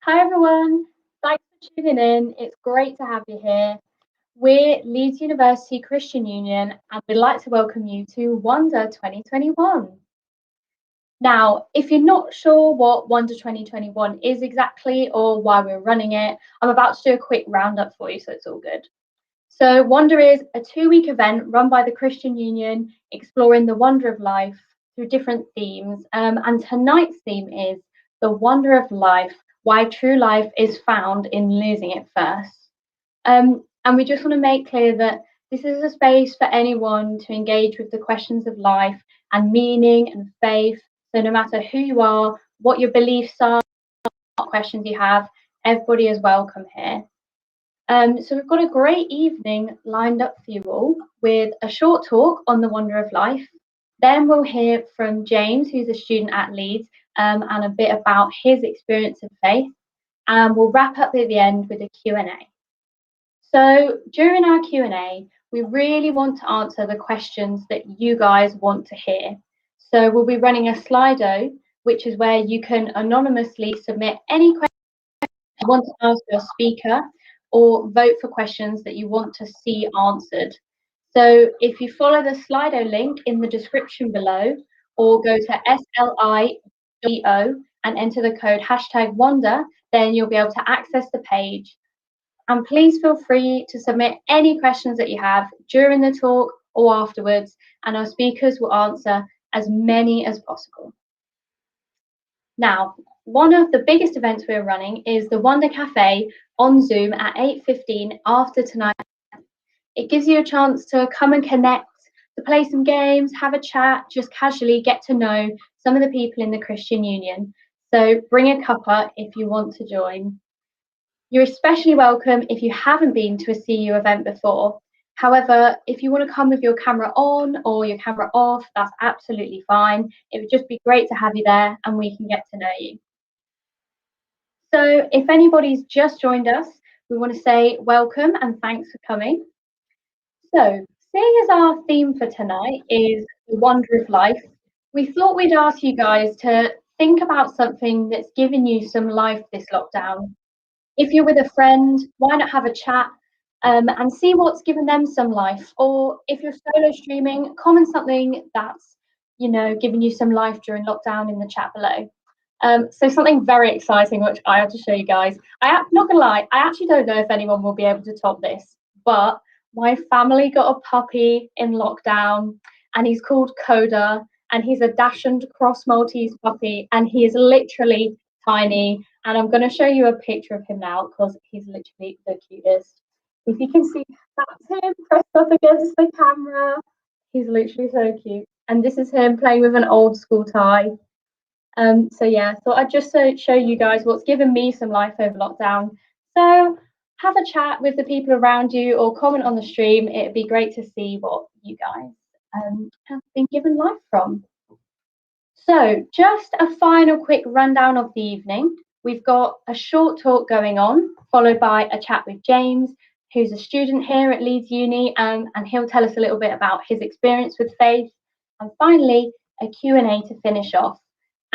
Hi everyone, thanks for tuning in. It's great to have you here. We're Leeds University Christian Union and we'd like to welcome you to Wonder 2021. Now, if you're not sure what Wonder 2021 is exactly or why we're running it, I'm about to do a quick roundup for you so it's all good. So Wonder is a 2-week event run by the Christian Union exploring the wonder of life through different themes. And tonight's theme is the wonder of life, why true life is found in losing it first. And we just want to make clear that this is a space for anyone to engage with the questions of life and meaning and faith. So no matter who you are, what your beliefs are, what questions you have, everybody is welcome here. So we've got a great evening lined up for you all with a short talk on the wonder of life. Then we'll hear from James, who's a student at Leeds, and a bit about his experience of faith. And we'll wrap up at the end with a Q&A. So during our Q&A, we really want to answer the questions that you guys want to hear. So we'll be running a SLI.DO, which is where you can anonymously submit any questions you want to ask your speaker, or vote for questions that you want to see answered. So if you follow the SLI.DO link in the description below, or go to SLI.DO and enter the code #wonder, then you'll be able to access the page. And please feel free to submit any questions that you have during the talk or afterwards, and our speakers will answer as many as possible. Now, one of the biggest events we're running is the Wonder Cafe on Zoom at 8:15 after tonight. It gives you a chance to come and connect, to play some games, have a chat, just casually get to know some of the people in the Christian Union. So bring a cuppa if you want to join. You're especially welcome if you haven't been to a CU event before. However, if you want to come with your camera on or your camera off, that's absolutely fine. It would just be great to have you there and we can get to know you. So if anybody's just joined us, we want to say welcome and thanks for coming. So seeing as our theme for tonight is the wonder of life, we thought we'd ask you guys to think about something that's given you some life this lockdown. If you're with a friend, why not have a chat and see what's given them some life? Or if you're solo streaming, comment something that's, given you some life during lockdown in the chat below. So something very exciting, which I have to show you guys. I'm not gonna lie, I actually don't know if anyone will be able to top this, but my family got a puppy in lockdown and he's called Coda and he's a Dachshund Cross Maltese puppy and he is literally tiny. And I'm going to show you a picture of him now because he's literally the cutest. If you can see, that's him pressed up against the camera. He's literally so cute. And this is him playing with an old school tie. So yeah, thought I'd just show you guys what's given me some life over lockdown. So have a chat with the people around you or comment on the stream. It'd be great to see what you guys have been given life from. So just a final quick rundown of the evening. We've got a short talk going on, followed by a chat with James, who's a student here at Leeds Uni, and he'll tell us a little bit about his experience with faith. And finally, a Q&A to finish off.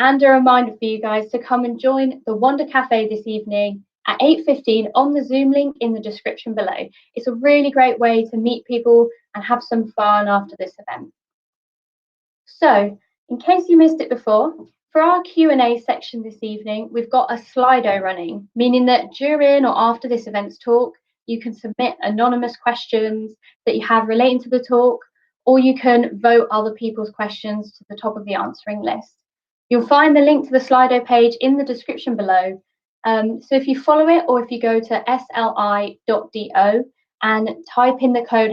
And a reminder for you guys to come and join the Wonder Cafe this evening at 8:15 on the Zoom link in the description below. It's a really great way to meet people and have some fun after this event. So, in case you missed it before, for our Q&A section this evening, we've got a SLI.DO running, meaning that during or after this event's talk, you can submit anonymous questions that you have relating to the talk, or you can vote other people's questions to the top of the answering list. You'll find the link to the SLI.DO page in the description below. So if you follow it, or if you go to SLI.DO and type in the code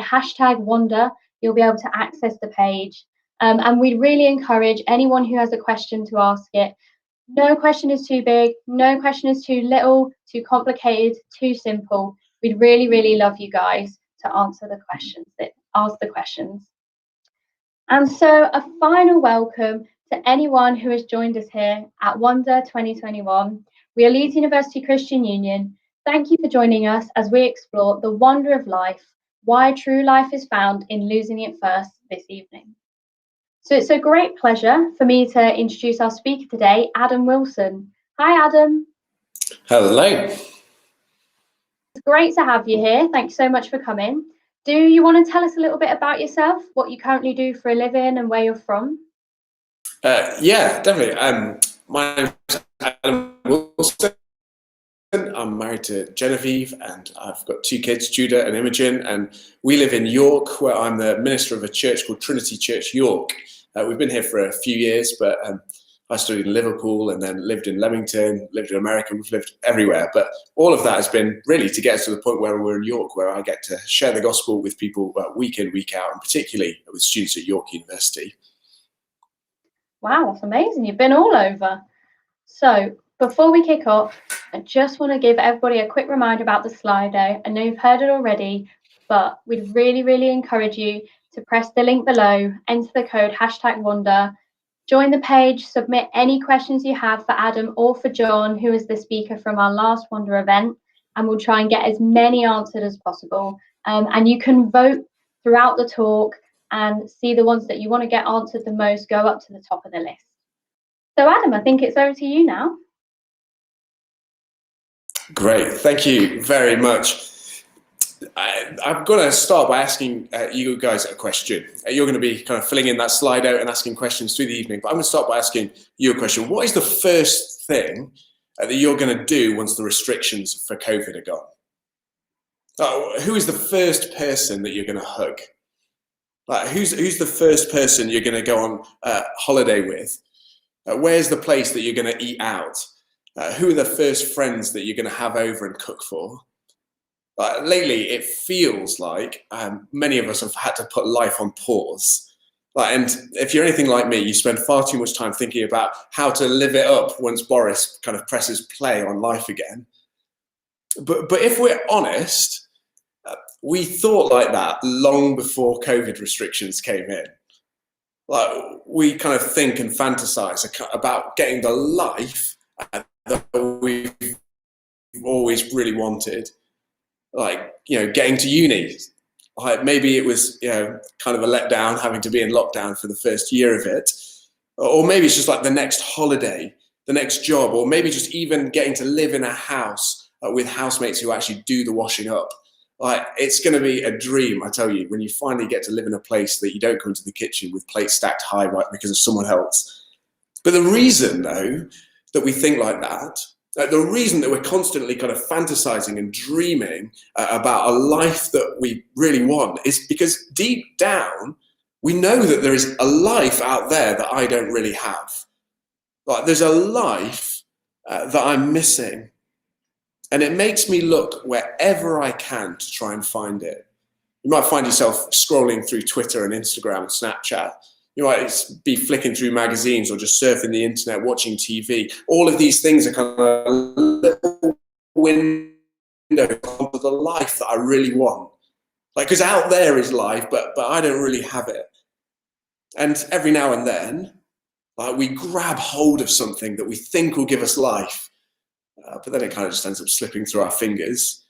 #wonder, you'll be able to access the page. And we really encourage anyone who has a question to ask it. No question is too big, no question is too little, too complicated, too simple. We'd really, really love you guys to answer the questions, ask the questions. And so a final welcome to anyone who has joined us here at Wonder 2021. We are Leeds University Christian Union. Thank you for joining us as we explore the wonder of life, why true life is found in losing it first this evening. So it's a great pleasure for me to introduce our speaker today, Adam Wilson. Hi, Adam. Hello. It's great to have you here. Thanks so much for coming. Do you want to tell us a little bit about yourself, what you currently do for a living and where you're from? Yeah, definitely. My name's Adam Wilson. I'm married to Genevieve, and I've got two kids, Judah and Imogen, and we live in York, where I'm the minister of a church called Trinity Church York. We've been here for a few years, but I studied in Liverpool and then lived in Leamington, lived in America. We've lived everywhere, but all of that has been really to get us to the point where we're in York, where I get to share the gospel with people week in, week out, and particularly with students at York University. Wow, that's amazing. You've been all over. So before we kick off, I just want to give everybody a quick reminder about the SLI.DO. I know you've heard it already, but we'd really, really encourage you to press the link below, enter the code #Wonder, join the page, submit any questions you have for Adam or for John, who is the speaker from our last Wonder event, and we'll try and get as many answered as possible. And you can vote throughout the talk and see the ones that you want to get answered the most go up to the top of the list. So Adam, I think it's over to you now. Great, thank you very much. I'm going to start by asking you guys a question. You're going to be kind of filling in that slide out and asking questions through the evening, but I'm going to start by asking you a question. What is the first thing that you're going to do once the restrictions for COVID are gone? Who is the first person that you're going to hug? Who's the first person you're going to go on holiday with? Where's the place that you're going to eat out? Who are the first friends that you're going to have over and cook for? Lately, it feels like many of us have had to put life on pause. And if you're anything like me, you spend far too much time thinking about how to live it up once Boris kind of presses play on life again. But if we're honest, we thought like that long before COVID restrictions came in. We kind of think and fantasize about getting the life that we've always really wanted. Getting to uni. Maybe it was, kind of a letdown having to be in lockdown for the first year of it. Or maybe it's just like the next holiday, the next job, or maybe just even getting to live in a house with housemates who actually do the washing up. It's going to be a dream, I tell you, when you finally get to live in a place that you don't go into the kitchen with plates stacked high because of someone else. But the reason, though, that we think like that, the reason that we're constantly kind of fantasizing and dreaming about a life that we really want is because deep down, we know that there is a life out there that I don't really have. There's a life that I'm missing. And it makes me look wherever I can to try and find it. You might find yourself scrolling through Twitter and Instagram and Snapchat. You might be flicking through magazines or just surfing the internet, watching TV. All of these things are kind of a little window onto the life that I really want. Because out there is life, but I don't really have it. And every now and then, we grab hold of something that we think will give us life. But then it kind of just ends up slipping through our fingers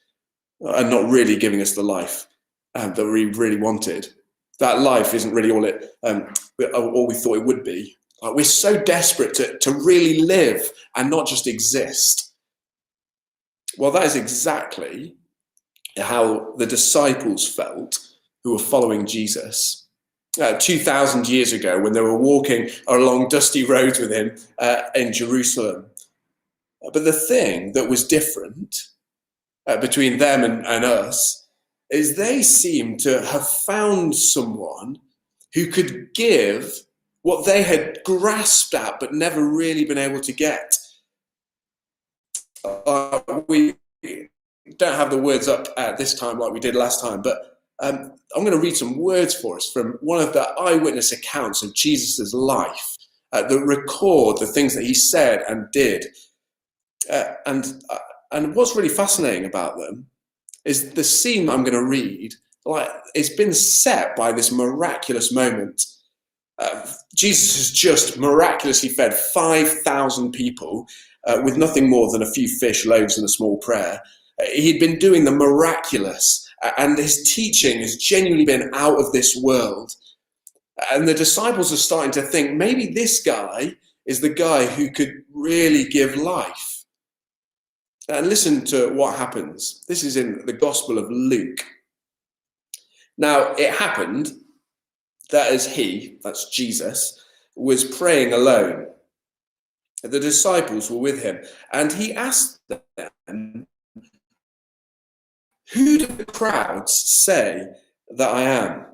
and not really giving us the life that we really wanted. That life isn't really all we thought it would be. We're so desperate to really live and not just exist. Well, that is exactly how the disciples felt who were following Jesus 2,000 years ago when they were walking along dusty roads with him in Jerusalem. But the thing that was different between them and us is they seemed to have found someone who could give what they had grasped at but never really been able to get. We don't have the words up this time like we did last time, but I'm going to read some words for us from one of the eyewitness accounts of Jesus' life that record the things that he said and did. And what's really fascinating about them is the scene I'm going to read, it's been set by this miraculous moment. Jesus has just miraculously fed 5,000 people with nothing more than a few fish, loaves, and a small prayer. He'd been doing the miraculous, and his teaching has genuinely been out of this world. And the disciples are starting to think, maybe this guy is the guy who could really give life. And listen to what happens. This is in the Gospel of Luke. Now, it happened that as he, that's Jesus, was praying alone, the disciples were with him, and he asked them, "Who do the crowds say that I am?"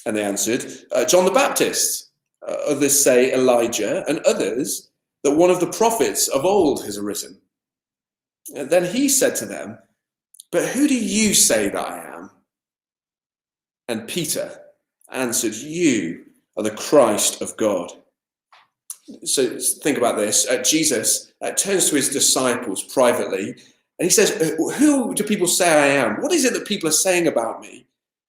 And they answered, "John the Baptist. Others say Elijah, and others that one of the prophets of old has arisen." And then he said to them, "But who do you say that I am?" And Peter answered, "You are the Christ of God." So think about this. Jesus turns to his disciples privately, and he says, "Who do people say I am? What is it that people are saying about me?"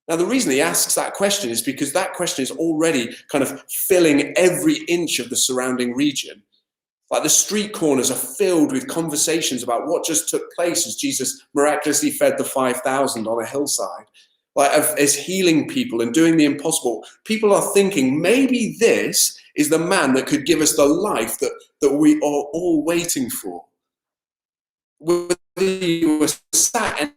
Now, the reason he asks that question is because that question is already kind of filling every inch of the surrounding region. Like the street corners are filled with conversations about what just took place as Jesus miraculously fed the 5,000 on a hillside. Like as healing people and doing the impossible. People are thinking, maybe this is the man that could give us the life that we are all waiting for. Whether you were sat in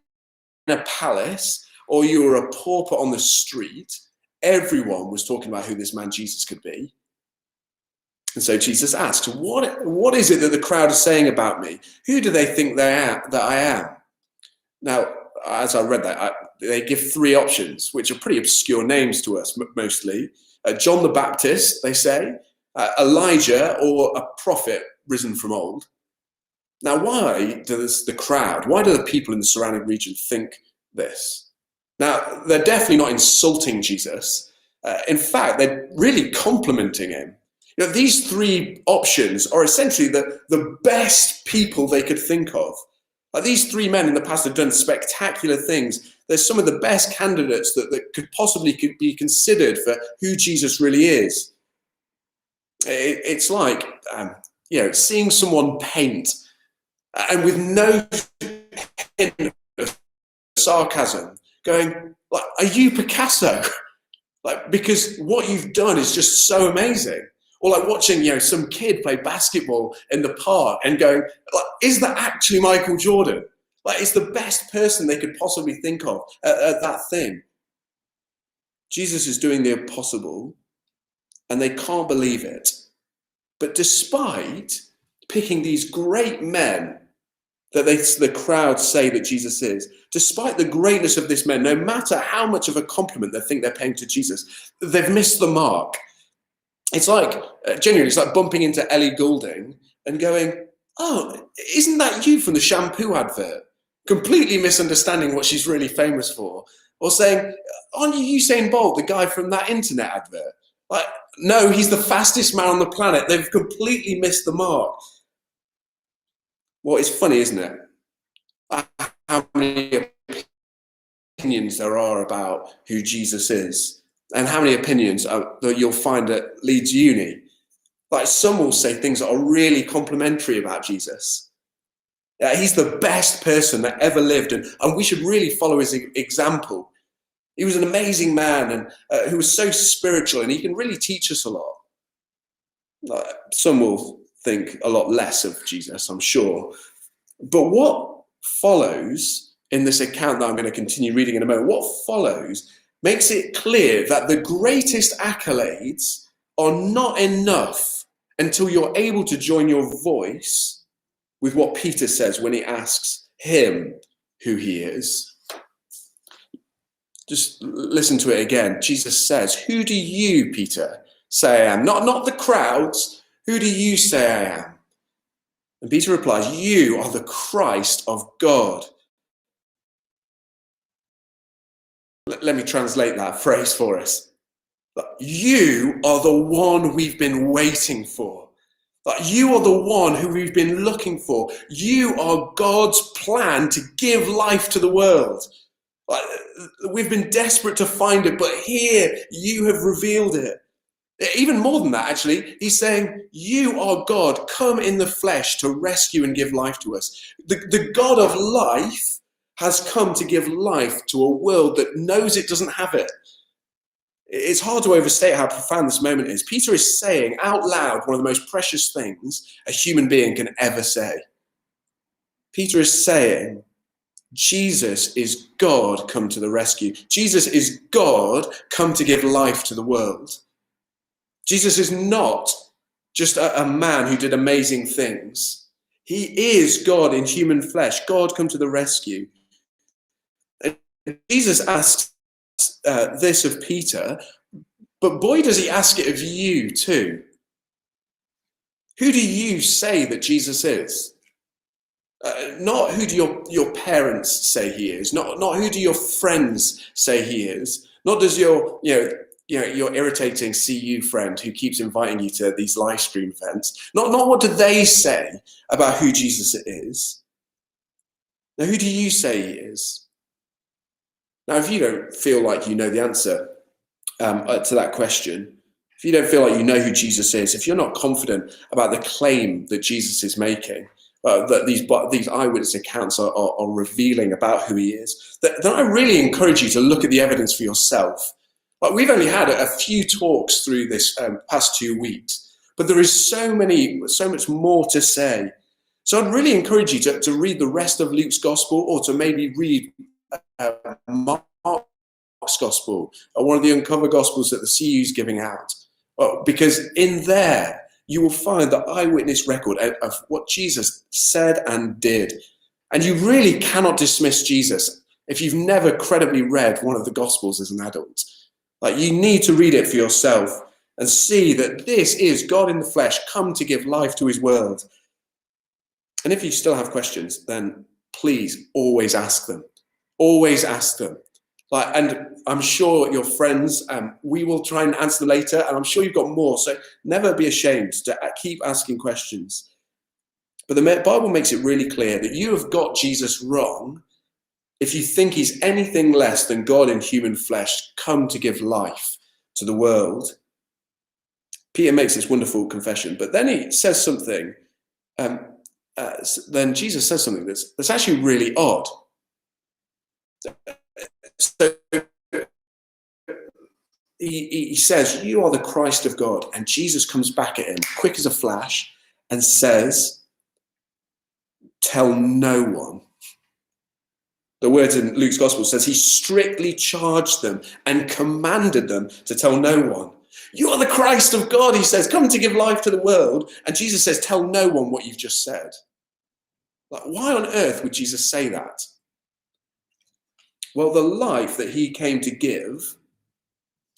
a palace or you were a pauper on the street, everyone was talking about who this man Jesus could be. And so Jesus asks, what is it that the crowd is saying about me? Who do they think that I am? Now, as I read that, they give three options, which are pretty obscure names to us mostly. John the Baptist, they say, Elijah, or a prophet risen from old. Now, why does the crowd, why do the people in the surrounding region think this? Now, they're definitely not insulting Jesus. In fact, they're really complimenting him. You know, these three options are essentially the best people they could think of. Like these three men in the past have done spectacular things. They're some of the best candidates that could possibly be considered for who Jesus really is. It's like, seeing someone paint and with no hint of sarcasm going, like, "Are you Picasso?" Like, because what you've done is just so amazing. Or like watching, some kid play basketball in the park and going, like, "Is that actually Michael Jordan?" Like, it's the best person they could possibly think of at that thing. Jesus is doing the impossible, and they can't believe it. But despite picking these great men that the crowd say that Jesus is, despite the greatness of this man, no matter how much of a compliment they think they're paying to Jesus, they've missed the mark. It's like, genuinely, it's like bumping into Ellie Goulding and going, "Oh, isn't that you from the shampoo advert?" Completely misunderstanding what she's really famous for. Or saying, "Aren't you Usain Bolt, the guy from that internet advert?" Like, no, he's the fastest man on the planet. They've completely missed the mark. Well, it's funny, isn't it? How many opinions there are about who Jesus is. And how many opinions that you'll find at Leeds Uni. Like, some will say things that are really complimentary about Jesus. He's the best person that ever lived, and we should really follow his example. He was an amazing man and who was so spiritual, and he can really teach us a lot. Some will think a lot less of Jesus, I'm sure. But what follows in this account that I'm going to continue reading in a moment, what follows makes it clear that the greatest accolades are not enough until you're able to join your voice with what Peter says when he asks him who he is. Just listen to it again. Jesus says, "Who do you, Peter, say I am?" Not the crowds. "Who do you say I am?" And Peter replies, "You are the Christ of God." Let me translate that phrase for us. You are the one we've been waiting for. You are the one who we've been looking for. You are God's plan to give life to the world. We've been desperate to find it, but here you have revealed it. Even more than that, actually, he's saying, you are God, come in the flesh to rescue and give life to us. The God of life has come to give life to a world that knows it doesn't have it. It's hard to overstate how profound this moment is. Peter is saying out loud one of the most precious things a human being can ever say. Peter is saying, Jesus is God come to the rescue. Jesus is God come to give life to the world. Jesus is not just a man who did amazing things. He is God in human flesh, God come to the rescue. And Jesus asks this of Peter, but boy, does he ask it of you too. Who do you say that Jesus is? Not who do your parents say he is, not who do your friends say he is, not does your irritating CU friend who keeps inviting you to these live stream events, not what do they say about who Jesus is. Now, who do you say he is? Now, if you don't feel like you know the answer to that question, if you don't feel like you know who Jesus is, if you're not confident about the claim that Jesus is making, that these eyewitness accounts are revealing about who he is, then I really encourage you to look at the evidence for yourself. Like, we've only had a few talks through this past 2 weeks, but there is so much more to say. So I'd really encourage you to read the rest of Luke's gospel, or to maybe read Mark's gospel, or one of the Uncover gospels that the CU is giving out, because in there you will find the eyewitness record of what Jesus said and did. And you really cannot dismiss Jesus if you've never credibly read one of the Gospels as an adult. Like, you need to read it for yourself and see that this is God in the flesh, come to give life to his world. And if you still have questions, then please always ask them. Always ask them. And I'm sure your friends, we will try and answer them later, and I'm sure you've got more. So never be ashamed to keep asking questions. But the Bible makes it really clear that you have got Jesus wrong if you think he's anything less than God in human flesh, come to give life to the world. Peter makes this wonderful confession, but then he says something. Then Jesus says something that's actually really odd. So he says, you are the Christ of God. And Jesus comes back at him, quick as a flash, and says, tell no one. The words in Luke's gospel says he strictly charged them and commanded them to tell no one. You are the Christ of God, he says, come to give life to the world. And Jesus says, tell no one what you've just said. Like, why on earth would Jesus say that? Well, the life that he came to give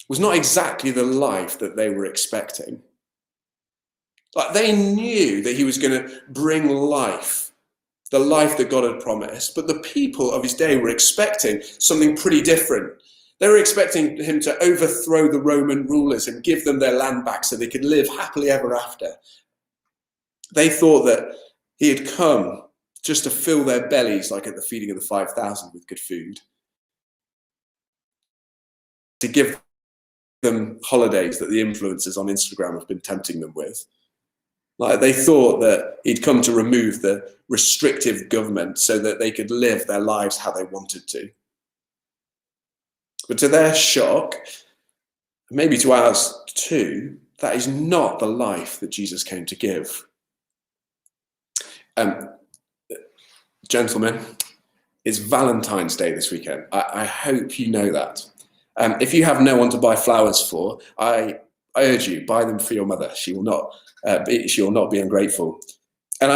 was not exactly the life that they were expecting. Like, they knew that he was going to bring life, the life that God had promised, but the people of his day were expecting something pretty different. They were expecting him to overthrow the Roman rulers and give them their land back so they could live happily ever after. They thought that he had come just to fill their bellies, like at the feeding of the 5,000 with good food, to give them holidays that the influencers on Instagram have been tempting them with. Like, they thought that he'd come to remove the restrictive government so that they could live their lives how they wanted to. But to their shock, maybe to ours too, that is not the life that Jesus came to give. Gentlemen, it's Valentine's Day this weekend. I hope you know that. If you have no one to buy flowers for, I urge you, buy them for your mother. She will not be ungrateful. And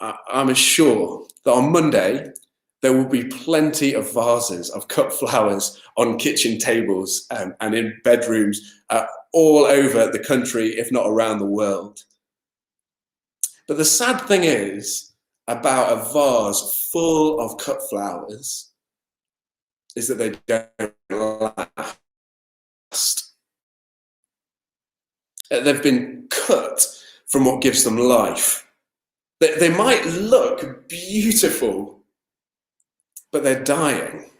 I'm sure that on Monday there will be plenty of vases of cut flowers on kitchen tables and in bedrooms all over the country, if not around the world. But the sad thing is about a vase full of cut flowers is that they don't last. They've been cut from what gives them life. They might look beautiful, but they're dying.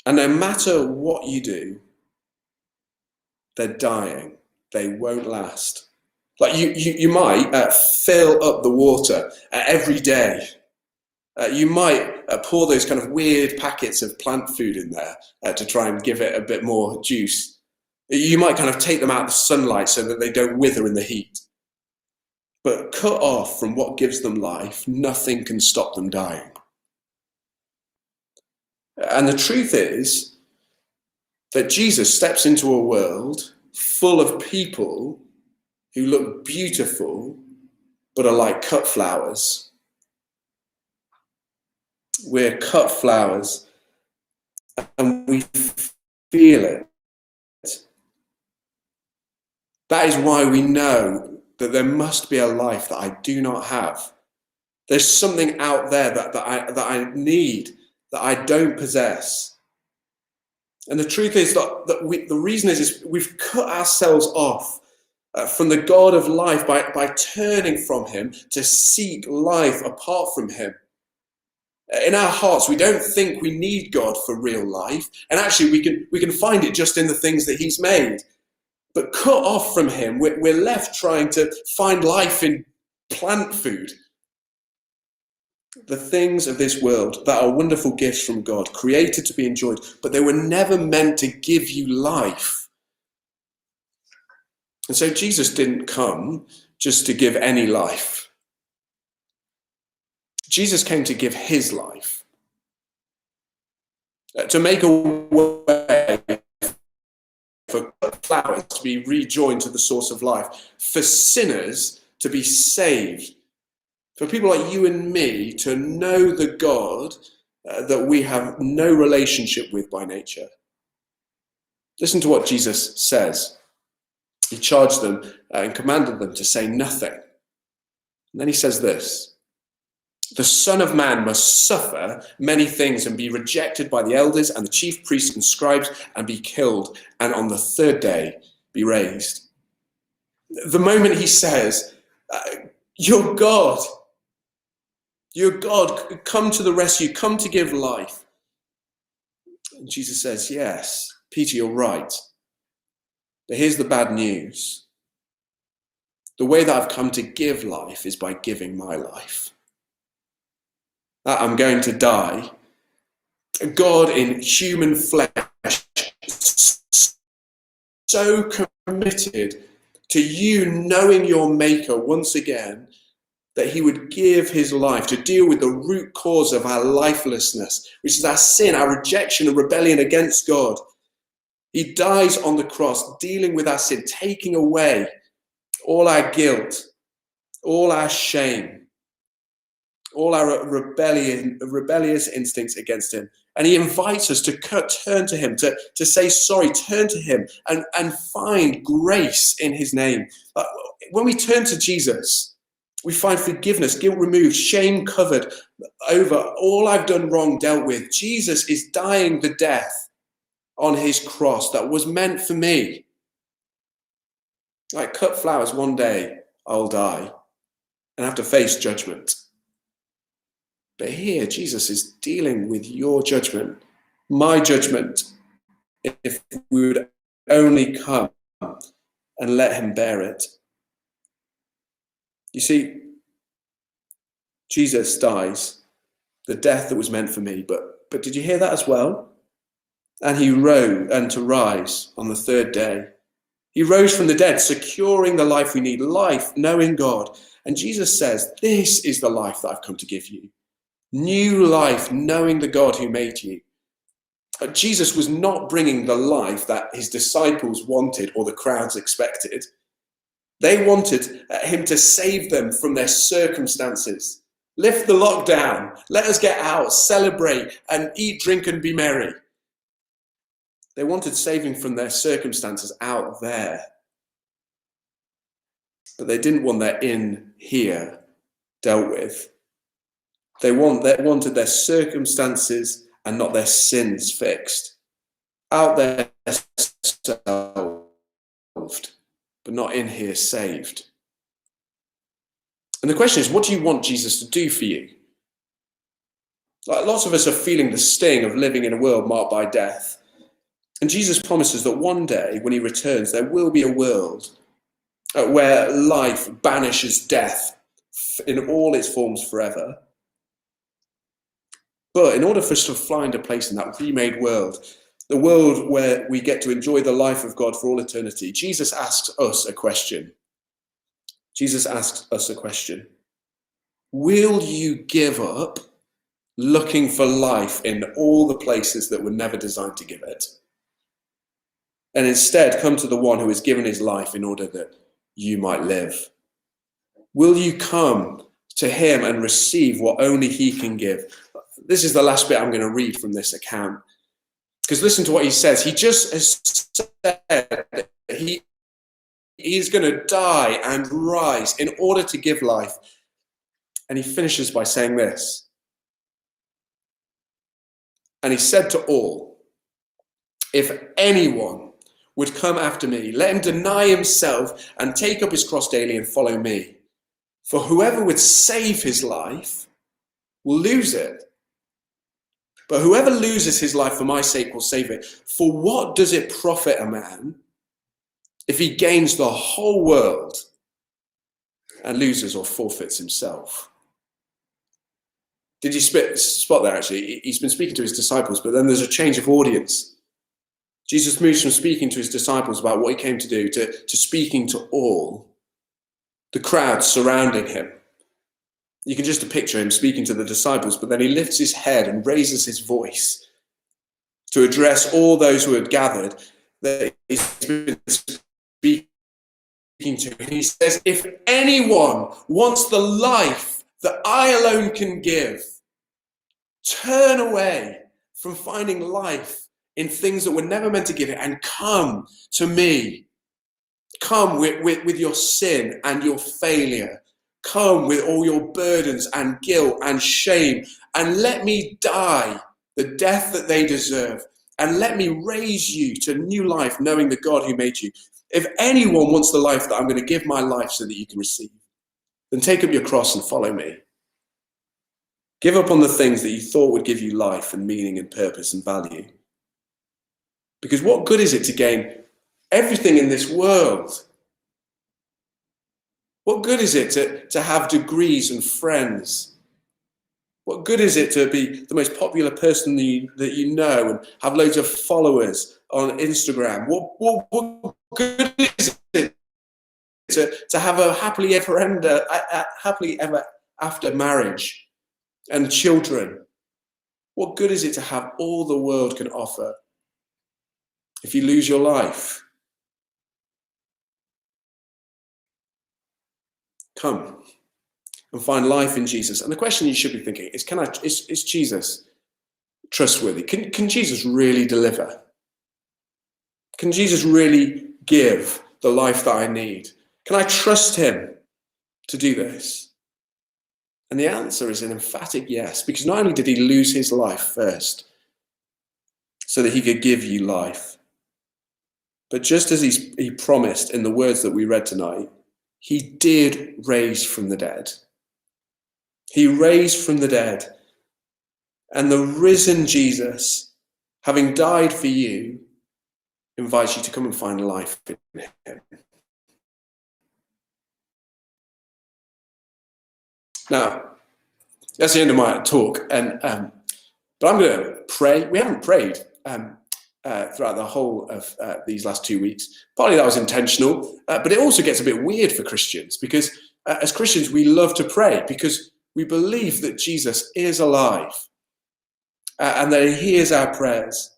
And no matter what you do, they're dying. They won't last. Like, you might fill up the water every day. You might pour those kind of weird packets of plant food in there to try and give it a bit more juice. You might kind of take them out of the sunlight so that they don't wither in the heat. but cut off from what gives them life, nothing can stop them dying. And the truth is that Jesus steps into a world full of people who look beautiful, but are like cut flowers. We're cut flowers, and we feel it. That is why we know that there must be a life that I do not have. There's something out there that I need, that I don't possess. And the truth is that the reason is we've cut ourselves off from the God of life by turning from him to seek life apart from him. In our hearts, we don't think we need God for real life. And actually, we can find it just in the things that he's made. But cut off from him, we're left trying to find life in plant food. The things of this world that are wonderful gifts from God, created to be enjoyed, but they were never meant to give you life. And so Jesus didn't come just to give any life. Jesus came to give his life, to make a way for flowers to be rejoined to the source of life, for sinners to be saved, for people like you and me to know the God that we have no relationship with by nature. Listen to what Jesus says. He charged them and commanded them to say nothing. And then he says this: the Son of Man must suffer many things and be rejected by the elders and the chief priests and scribes and be killed, and on the third day be raised. The moment he says, you're God, come to the rescue, come to give life. And Jesus says, yes, Peter, you're right. But here's the bad news. The way that I've come to give life is by giving my life. I'm going to die. God in human flesh, so committed to you knowing your maker once again, that he would give his life to deal with the root cause of our lifelessness, which is our sin, our rejection and rebellion against God. He dies on the cross, dealing with our sin, taking away all our guilt, all our shame, all our rebellious instincts against him. And he invites us to turn to him, to say sorry, turn to him and find grace in his name. When we turn to Jesus, we find forgiveness, guilt removed, shame covered over, all I've done wrong dealt with. Jesus is dying the death on his cross that was meant for me. Like cut flowers, one day I'll die and have to face judgment. But here, Jesus is dealing with your judgment, my judgment, if we would only come and let him bear it. You see, Jesus dies, the death that was meant for me, but did you hear that as well? And he rose, and to rise on the third day. He rose from the dead, securing the life we need, life, knowing God. And Jesus says, this is the life that I've come to give you. New life, knowing the God who made you. Jesus was not bringing the life that his disciples wanted or the crowds expected. They wanted him to save them from their circumstances. Lift the lockdown. Let us get out, celebrate, and eat, drink, and be merry. They wanted saving from their circumstances out there. But they didn't want their in here dealt with. They wanted their circumstances and not their sins fixed. Out there solved, but not in here saved. And the question is, what do you want Jesus to do for you? Like, lots of us are feeling the sting of living in a world marked by death. And Jesus promises that one day, when he returns, there will be a world where life banishes death in all its forms forever. But in order for us to find a place in that remade world, the world where we get to enjoy the life of God for all eternity, Jesus asks us a question. Jesus asks us a question. Will you give up looking for life in all the places that were never designed to give it, and instead come to the one who has given his life in order that you might live? Will you come to him and receive what only he can give? This is the last bit I'm going to read from this account, because listen to what he says. He just has said that he is going to die and rise in order to give life. And he finishes by saying this. And he said to all, if anyone would come after me, let him deny himself and take up his cross daily and follow me. For whoever would save his life will lose it. But whoever loses his life for my sake will save it. For what does it profit a man if he gains the whole world and loses or forfeits himself? Did you spot there actually? He's been speaking to his disciples, but then there's a change of audience. Jesus moves from speaking to his disciples about what he came to do to speaking to all, the crowd surrounding him. You can just picture him speaking to the disciples, but then he lifts his head and raises his voice to address all those who had gathered that he's been speaking to. And he says, if anyone wants the life that I alone can give, turn away from finding life in things that were never meant to give it and come to me. Come with your sin and your failure. Come with all your burdens and guilt and shame, and let me die the death that they deserve, and let me raise you to new life, knowing the God who made you. If anyone wants the life that I'm going to give my life so that you can receive, then take up your cross and follow me. Give up on the things that you thought would give you life and meaning and purpose and value. Because what good is it to gain everything in this world? What good is it to have degrees and friends? What good is it to be the most popular person that you know and have loads of followers on Instagram? What good is it to have a happily ever after marriage and children? What good is it to have all the world can offer if you lose your life? Come and find life in Jesus. And the question you should be thinking is, is Jesus trustworthy? Can Jesus really deliver? Can Jesus really give the life that I need? Can I trust him to do this? And the answer is an emphatic yes, because not only did he lose his life first so that he could give you life, but just as he promised in the words that we read tonight, he did raise from the dead. He raised from the dead. And the risen Jesus, having died for you, invites you to come and find life in him. Now, that's the end of my talk. But I'm going to pray. We haven't prayed throughout the whole of these last 2 weeks. Partly that was intentional, but it also gets a bit weird for Christians because as Christians, we love to pray because we believe that Jesus is alive and that he hears our prayers.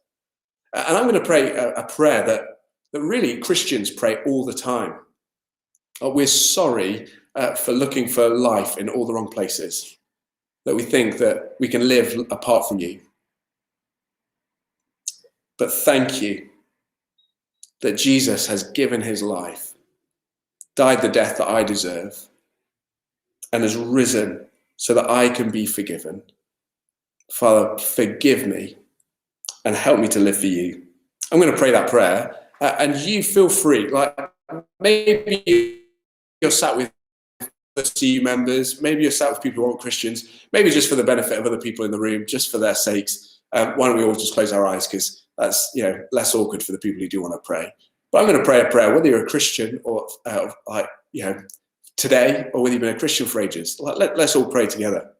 And I'm going to pray a prayer that really Christians pray all the time. We're sorry for looking for life in all the wrong places, that we think that we can live apart from you. But thank you that Jesus has given his life, died the death that I deserve, and has risen so that I can be forgiven. Father, forgive me and help me to live for you. I'm going to pray that prayer, and you feel free. Like maybe you're sat with CU members, maybe you're sat with people who aren't Christians, maybe just for the benefit of other people in the room, just for their sakes. Why don't we all just close our eyes, because that's less awkward for the people who do want to pray. But I'm going to pray a prayer, whether you're a Christian or today, or whether you've been a Christian for ages. Let's all pray together.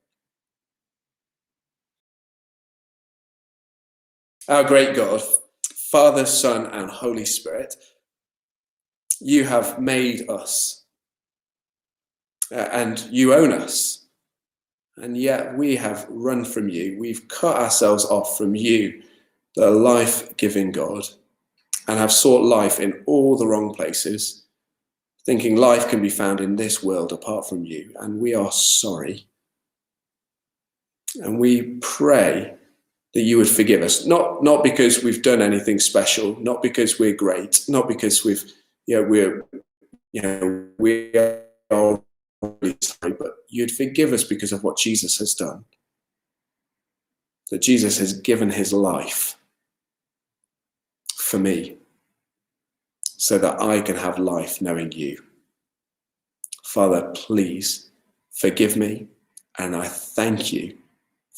Our great God, Father, Son, and Holy Spirit, you have made us and you own us. And yet we have run from you. We've cut ourselves off from you, the life-giving God, and have sought life in all the wrong places, thinking life can be found in this world apart from you. And we are sorry. And we pray that you would forgive us, not because we've done anything special, not because we're great, not because we are really sorry, but you'd forgive us because of what Jesus has done. That Jesus has given his life for me so that I can have life knowing you. Father, please forgive me, and I thank you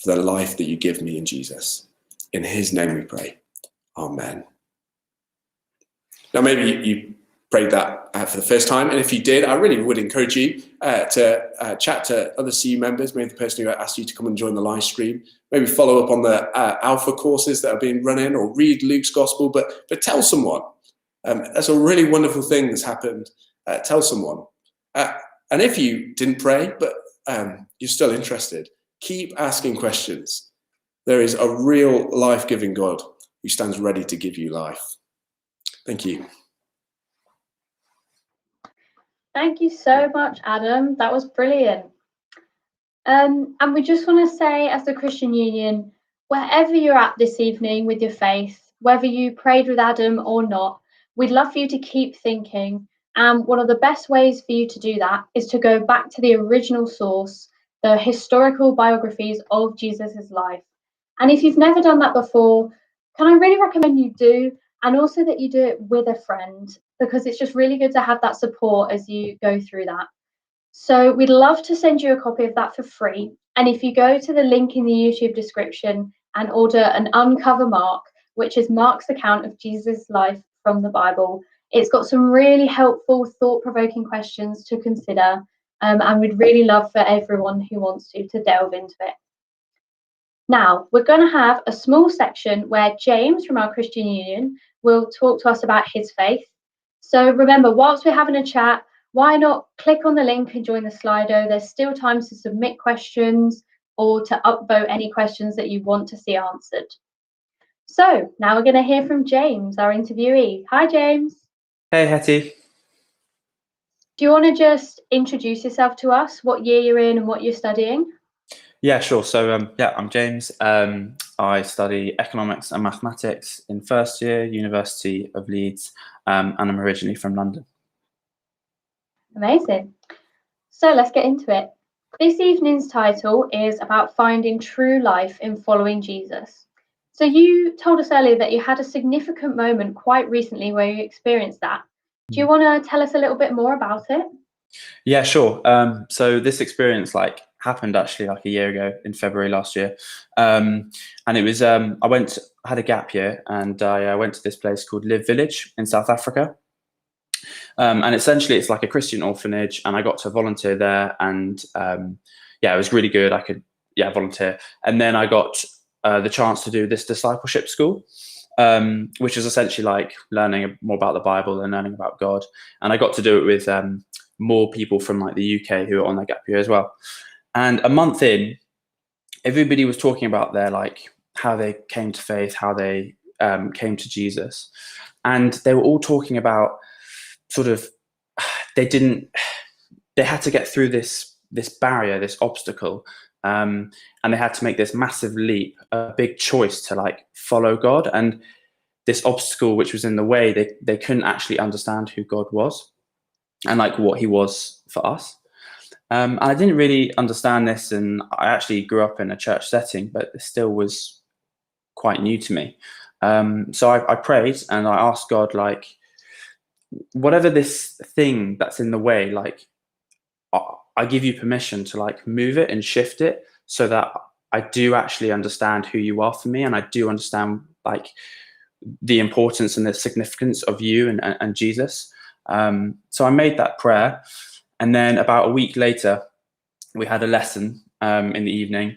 for the life that you give me in Jesus. In his name we pray. Amen. Now, maybe you prayed that for the first time, and if you did, I really would encourage you to chat to other CU members, maybe the person who asked you to come and join the live stream, maybe follow up on the Alpha courses that are being run in, or read Luke's Gospel, but tell someone. That's a really wonderful thing that's happened. Tell someone. And if you didn't pray, but you're still interested, keep asking questions. There is a real life-giving God who stands ready to give you life. Thank you. Thank you so much, Adam. That was brilliant. And we just want to say, as the Christian Union, wherever you're at this evening with your faith, whether you prayed with Adam or not, we'd love for you to keep thinking. And one of the best ways for you to do that is to go back to the original source, the historical biographies of Jesus's life. And if you've never done that before, can I really recommend you do, and also that you do it with a friend, because it's just really good to have that support as you go through that. So we'd love to send you a copy of that for free. And if you go to the link in the YouTube description and order an Uncover Mark, which is Mark's account of Jesus' life from the Bible, it's got some really helpful, thought-provoking questions to consider. And we'd really love for everyone who wants to delve into it. Now, we're going to have a small section where James from our Christian Union will talk to us about his faith. So remember, whilst we're having a chat, why not click on the link and join the Slido? There's still time to submit questions or to upvote any questions that you want to see answered. So now we're going to hear from James, our interviewee. Hi, James. Hey, Hetty. Do you want to just introduce yourself to us, what year you're in and what you're studying? Yeah, sure. So, I'm James. I study economics and mathematics in first year, University of Leeds, and I'm originally from London. Amazing. So let's get into it. This evening's title is about finding true life in following Jesus. So you told us earlier that you had a significant moment quite recently where you experienced that. Do you want to tell us a little bit more about it? Yeah, sure. So this experience happened actually a year ago in February last year, and it was I had a gap year, and I went to this place called Live Village in South Africa, and essentially it's like a Christian orphanage, and I got to volunteer there, and it was really good. I could volunteer, and then I got the chance to do this discipleship school, which is essentially like learning more about the Bible and learning about God, and I got to do it with more people from the UK who are on their gap year as well. And a month in, everybody was talking about their how they came to faith, how they came to Jesus, and they were all talking about sort of they had to get through this barrier, this obstacle, and they had to make this massive leap, a big choice to follow God. And this obstacle which was in the way, they couldn't actually understand who God was and what he was for us. And I didn't really understand this, and I actually grew up in a church setting, but it still was quite new to me. So I prayed and I asked God, whatever this thing that's in the way, I give you permission to move it and shift it so that I do actually understand who you are for me, and I do understand the importance and the significance of you and Jesus. So I made that prayer, and then about a week later, we had a lesson in the evening,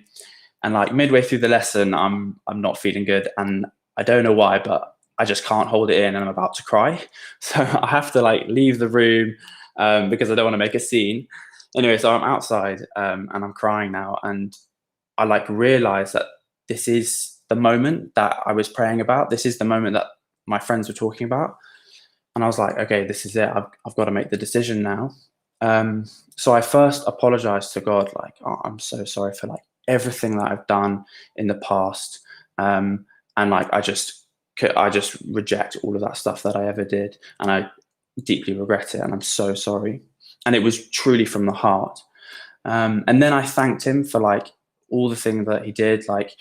and midway through the lesson, I'm not feeling good, and I don't know why, but I just can't hold it in, and I'm about to cry. So I have to leave the room because I don't want to make a scene. anyway, so I'm outside and I'm crying now, and I like realize that this is the moment that I was praying about. This is the moment that my friends were talking about. And I was like, okay, this is it. I've got to make the decision now. So I first apologized to God, like, oh, I'm so sorry for like everything that I've done in the past. And like, I just reject all of that stuff that I ever did. And I deeply regret it. And I'm so sorry. And it was truly from the heart. And then I thanked him for like all the things that he did, like,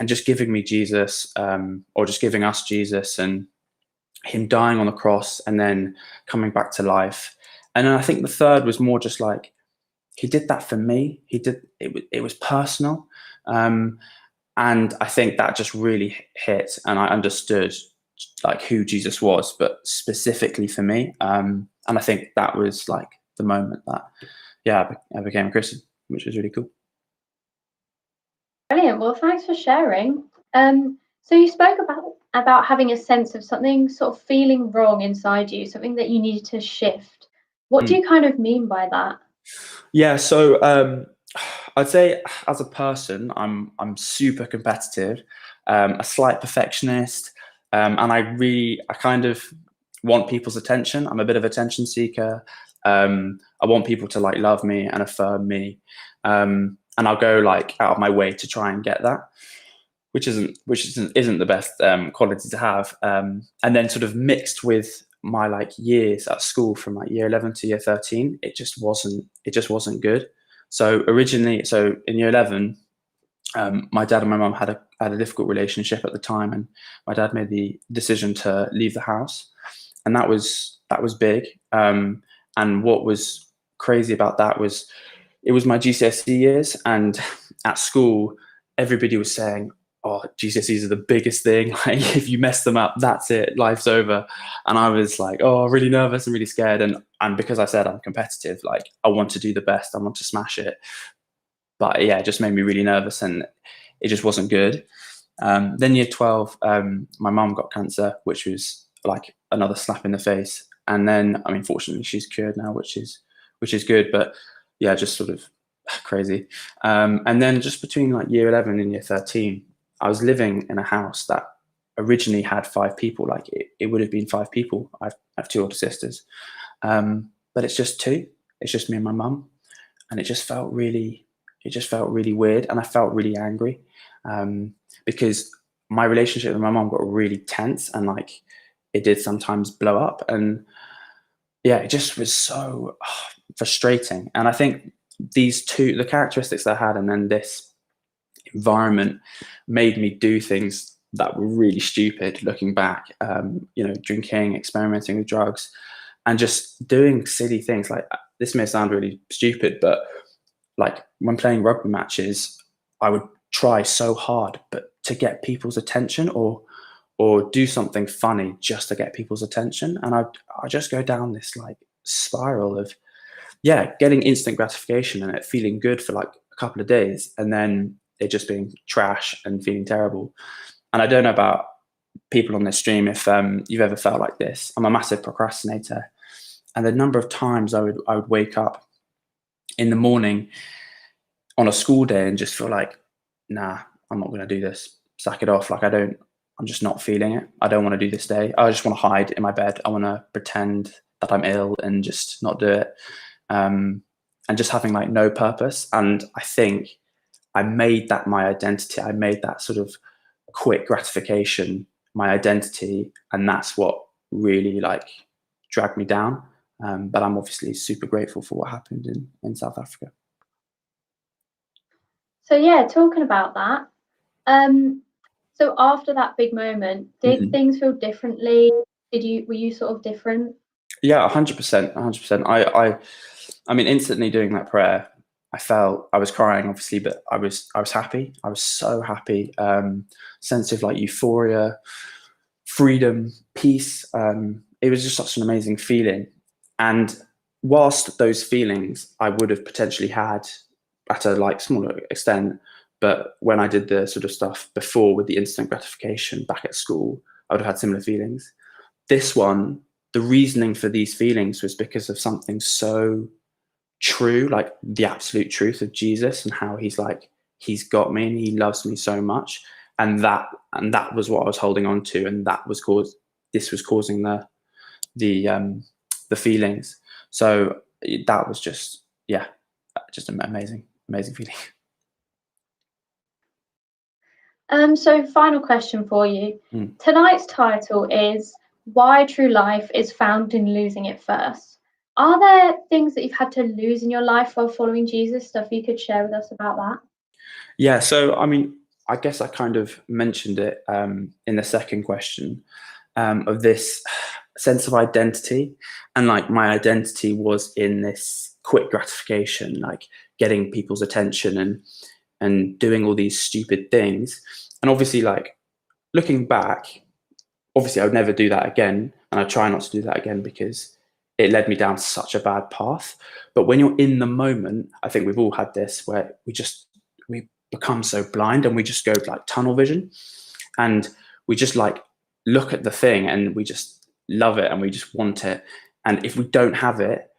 and just giving me Jesus, or just giving us Jesus, and him dying on the cross and then coming back to life. And then I think the third was more just like, he did that for me. He did it. It was personal. And I think that just really hit, and I understood like who Jesus was, but specifically for me. And I think that was like the moment that, yeah, I became a Christian, which was really cool. Brilliant. Well, thanks for sharing. So you spoke about having a sense of something sort of feeling wrong inside you, something that you needed to shift. What do you kind of mean by that? Yeah, so I'd say as a person, I'm super competitive, a slight perfectionist, and I kind of want people's attention. I'm a bit of attention seeker. I want people to like love me and affirm me, and I'll go like out of my way to try and get that, which isn't the best quality to have. And then sort of mixed with my like years at school from like year 11 to year 13, it just wasn't good. So in year 11, my dad and my mum had a difficult relationship at the time, and my dad made the decision to leave the house, and that was big. And what was crazy about that was it was my GCSE years, and at school everybody was saying, oh, GCSEs are the biggest thing. Like, if you mess them up, that's it, life's over. And I was like, oh, really nervous and really scared. And because I said I'm competitive, like I want to do the best, I want to smash it. But yeah, it just made me really nervous, and it just wasn't good. Then year 12, my mum got cancer, which was like another slap in the face. And then, I mean, fortunately, she's cured now, which is good. But yeah, just sort of crazy. And then just between like year 11 and year 13, I was living in a house that originally had 5 people. Like it would have been 5 people. I have 2 older sisters, but it's just 2. It's just me and my mum, and it just felt really weird, and I felt really angry because my relationship with my mum got really tense, and like it did sometimes blow up, and yeah, it just was so frustrating. And I think the characteristics that I had, and then this environment made me do things that were really stupid looking back, drinking, experimenting with drugs, and just doing silly things. Like, this may sound really stupid, but like when playing rugby matches, I would try so hard but to get people's attention, or do something funny just to get people's attention. And I just go down this like spiral of getting instant gratification and it feeling good for like a couple of days, and then it just being trash and feeling terrible. And I don't know about people on this stream if you've ever felt like this. I'm a massive procrastinator, and the number of times I would wake up in the morning on a school day and just feel like, nah, I'm not going to do this. Sack it off. Like, I'm just not feeling it. I don't want to do this day. I just want to hide in my bed. I want to pretend that I'm ill and just not do it. And just having like no purpose. And I think I made that my identity. I made that sort of quick gratification my identity. And that's what really like dragged me down. But I'm obviously super grateful for what happened in South Africa. So yeah, talking about that, so after that big moment, did things feel differently? Were you sort of different? Yeah, 100%, 100%. I mean, instantly doing that prayer, I was crying, obviously, but I was happy. I was so happy. Sense of like euphoria, freedom, peace. It was just such an amazing feeling. And whilst those feelings I would have potentially had at a like smaller extent, but when I did the sort of stuff before with the instant gratification back at school, I would have had similar feelings. This one, the reasoning for these feelings was because of something so true, like the absolute truth of Jesus and how he's like, he's got me and he loves me so much. And that was what I was holding on to. And this was causing the feelings. So that was just an amazing feeling. So final question for you. Mm. Tonight's title is Why True Life is Found in Losing It First. Are there things that you've had to lose in your life while following Jesus? Stuff you could share with us about that? Yeah, so I mean, I guess I kind of mentioned it in the second question, of this sense of identity. And like my identity was in this quick gratification, like getting people's attention and doing all these stupid things. And obviously, like looking back, obviously I would never do that again. And I try not to do that again because it led me down such a bad path. But when you're in the moment, I think we've all had this where we become so blind and we just go like tunnel vision, and we just like look at the thing and we just love it and we just want it. And if we don't have it,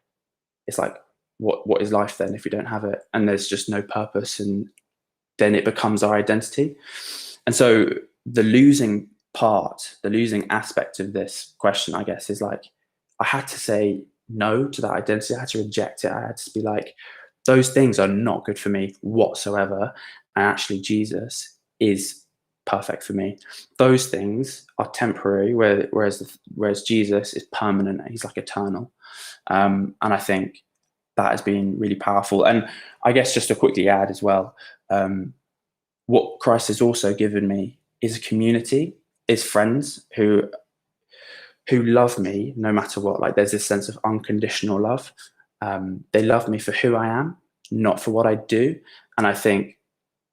it's like, what is life then if we don't have it? And there's just no purpose, and then it becomes our identity. And so the losing aspect of this question, I guess, is like, I had to say no to that identity. I had to reject it. I had to be like, those things are not good for me whatsoever. And actually Jesus is perfect for me. Those things are temporary, whereas Jesus is permanent. He's like eternal. And I think that has been really powerful. And I guess just to quickly add as well, what Christ has also given me is a community, is friends who love me no matter what. Like there's this sense of unconditional love. They love me for who I am, not for what I do. And I think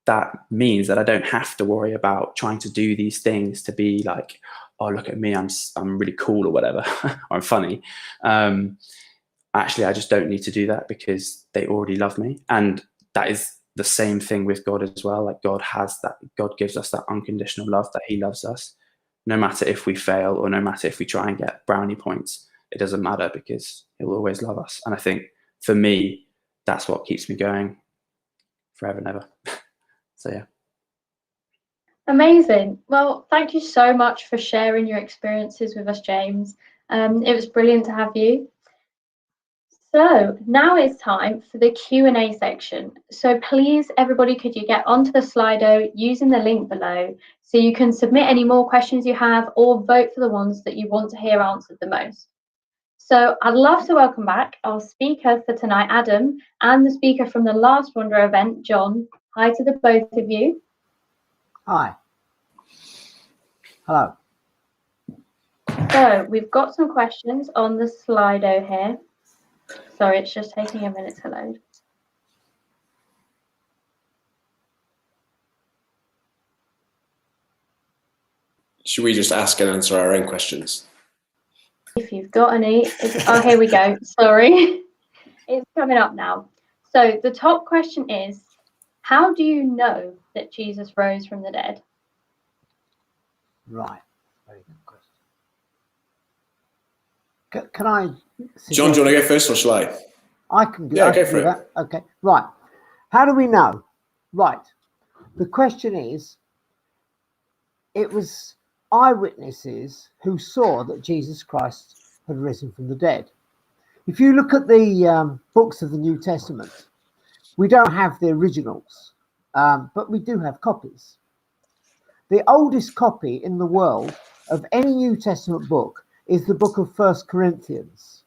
that means that I don't have to worry about trying to do these things to be like, oh, look at me, I'm really cool or whatever, or I'm funny. Actually, I just don't need to do that because they already love me. And that is the same thing with God as well. Like God gives us that unconditional love, that he loves us. No matter if we fail or no matter if we try and get brownie points, it doesn't matter because he'll always love us. And I think for me, that's what keeps me going forever and ever. So yeah. Amazing. Well, thank you so much for sharing your experiences with us, James. It was brilliant to have you. So now it's time for the Q&A section. So please, everybody, could you get onto the Slido using the link below so you can submit any more questions you have or vote for the ones that you want to hear answered the most. So I'd love to welcome back our speaker for tonight, Adam, and the speaker from the last Wonder event, John. Hi to the both of you. Hi. Hello. So we've got some questions on the Slido here. Sorry, it's just taking a minute to load. Should we just ask and answer our own questions? If you've got any. Oh, here we go. Sorry. It's coming up now. So the top question is, how do you know that Jesus rose from the dead? Right. Very good question. Can I suggest... John, do you want to go first or shall I? I can do, yeah, I go can for do it. that. Okay. Right. How do we know? Right. The question is, it was eyewitnesses who saw that Jesus Christ had risen from the dead. If you look at the books of the New Testament, we don't have the originals, but we do have copies. The oldest copy in the world of any New Testament book is the book of 1 Corinthians.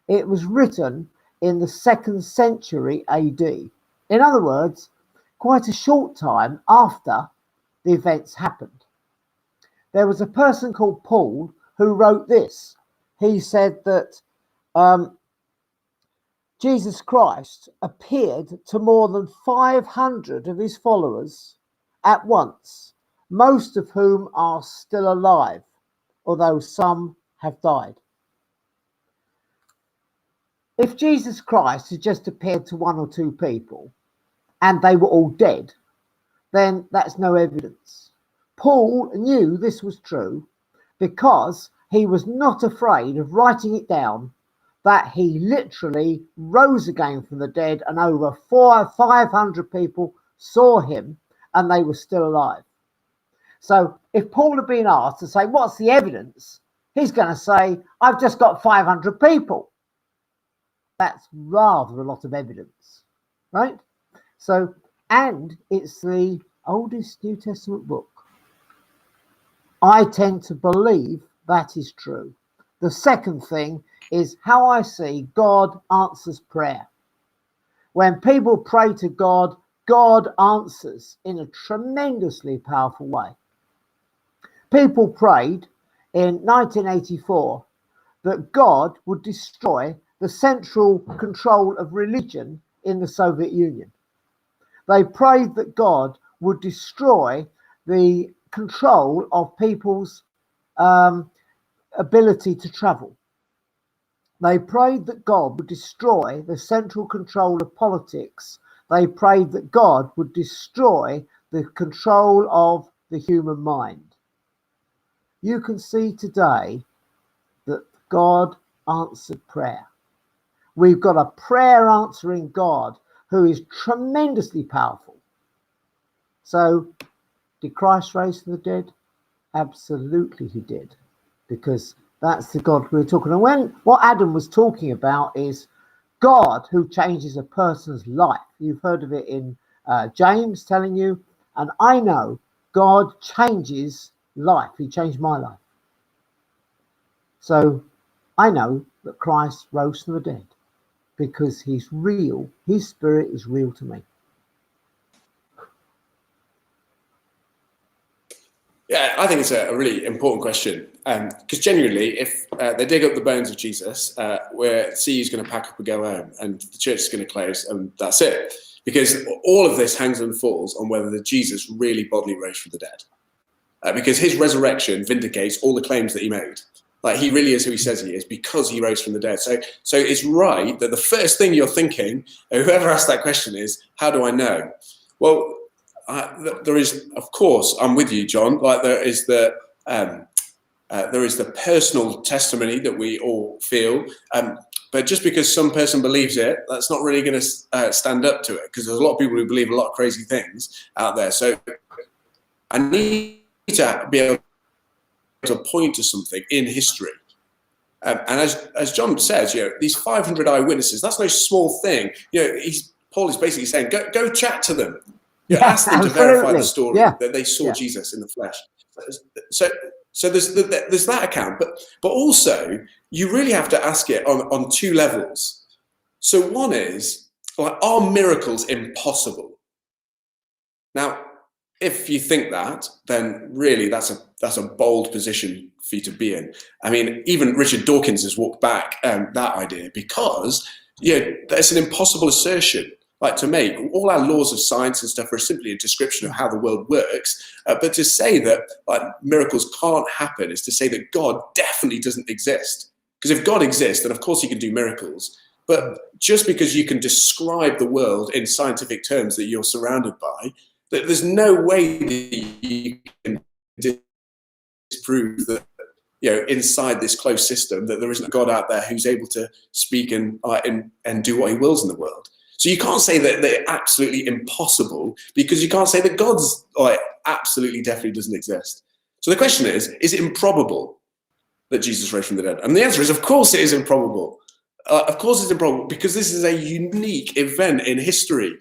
It was written in the 2nd century AD. In other words, quite a short time after the events happened. There was a person called Paul who wrote this. He said that Jesus Christ appeared to more than 500 of his followers at once, most of whom are still alive, although some have died. If Jesus Christ had just appeared to 1 or 2 people and they were all dead, then that's no evidence. Paul knew this was true because he was not afraid of writing it down that he literally rose again from the dead, and over 500 people saw him and they were still alive. So if Paul had been asked to say, what's the evidence? He's going to say, I've just got 500 people. That's rather a lot of evidence, right? So, and it's the oldest New Testament book. I tend to believe that is true. The second thing is how I see God answers prayer. When people pray to God, God answers in a tremendously powerful way. People prayed in 1984 that God would destroy the central control of religion in the Soviet Union. They prayed that God would destroy the control of people's ability to travel. They prayed that God would destroy the central control of politics. They prayed that God would destroy the control of the human mind. You can see today that God answered prayer. We've got a prayer answering God who is tremendously powerful. So, did Christ raise from the dead? Absolutely he did, because that's the God we're talking about. When what Adam was talking about is God who changes a person's life. You've heard of it in James telling you, and I know God changes life. He changed my life. So I know that Christ rose from the dead because he's real. His spirit is real to me. Yeah, I think it's a really important question, because genuinely, if they dig up the bones of Jesus, where CU is going to pack up and go home, and the church is going to close, and that's it. Because all of this hangs and falls on whether the Jesus really bodily rose from the dead. Because his resurrection vindicates all the claims that he made. Like, he really is who he says he is because he rose from the dead. So it's right that the first thing you're thinking, whoever asked that question, is, how do I know? Well, there is, of course, I'm with you, John. Like, there is the personal testimony that we all feel, but just because some person believes it, that's not really going to stand up to it, because there's a lot of people who believe a lot of crazy things out there. So I need to be able to point to something in history. And as John says, these 500 eyewitnesses, that's no small thing. Paul is basically saying, go chat to them. Ask them to verify the story that they saw Jesus in the flesh. So there's that account, but also you really have to ask it on two levels. So one is, are miracles impossible? Now, if you think that, then really that's a bold position for you to be in. I mean, even Richard Dawkins has walked back that idea, because that's an impossible assertion. To make. All our laws of science and stuff are simply a description of how the world works. But to say that miracles can't happen is to say that God definitely doesn't exist. Because if God exists, then of course he can do miracles. But just because you can describe the world in scientific terms that you're surrounded by, there's no way that you can disprove that, inside this closed system, that there isn't a God out there who's able to speak and do what he wills in the world. So you can't say that they're absolutely impossible, because you can't say that God's absolutely definitely doesn't exist. So the question is it improbable that Jesus rose from the dead? And the answer is, of course it is improbable. Of course it's improbable, because this is a unique event in history.